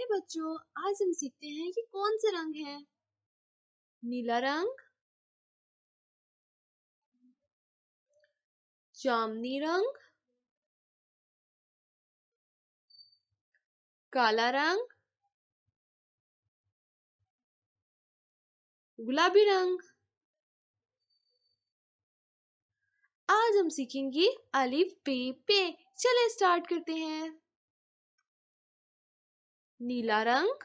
प्यारे बच्चों, आज हम सीखते हैं कि कौन से रंग हैं। नीला रंग, जामुनी रंग, काला रंग, गुलाबी रंग। आज हम सीखेंगे अलिफ बे पे। चले स्टार्ट करते हैं। नीला रंग,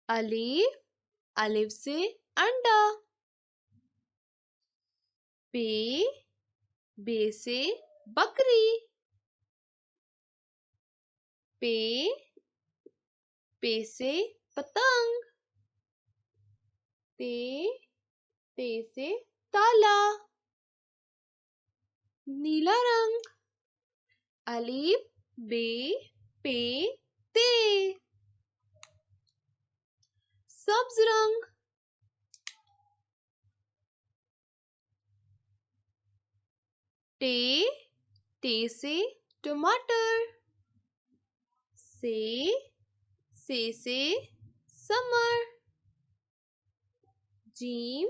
अलिफ, अलिफ से अंडा। बे, बे से बकरी। पे, पे से पतंग। ते, ते से ताला। नीला रंग, अलिफ बे पे ते। सब्ज रंग, टे, टे से टमाटर। से समर। जीम,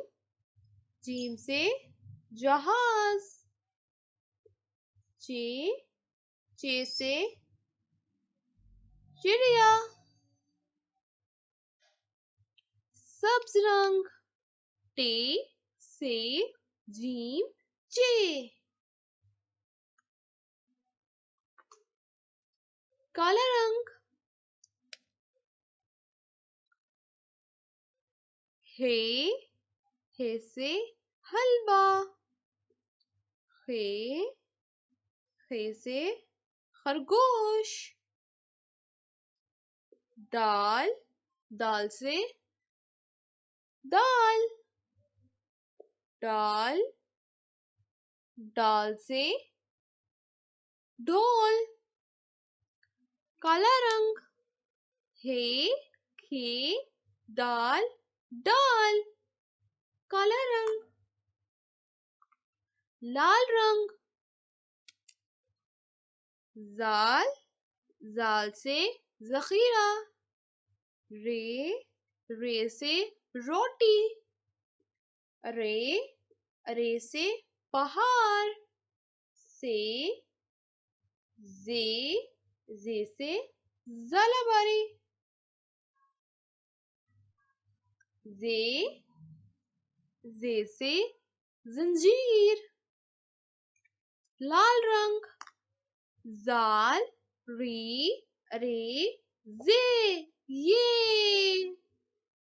जीम से जहाज। चे, चे से चिड़िया। सब्ज रंग, टे से जीम चे। काला रंग, हे से हलवा। हे से खरगोश। दाल, दाल से दाल। डाल, डाल से ढोल। काला रंग, हे, खे, दाल, डाल। काला रंग। लाल रंग, जाल, जाल से जखीरा। रे से रोटी। रे, रे से पहाड़। से, जे से जलाबारी। जे से जंजीर। लाल रंग, जाल, रे, जे, ये।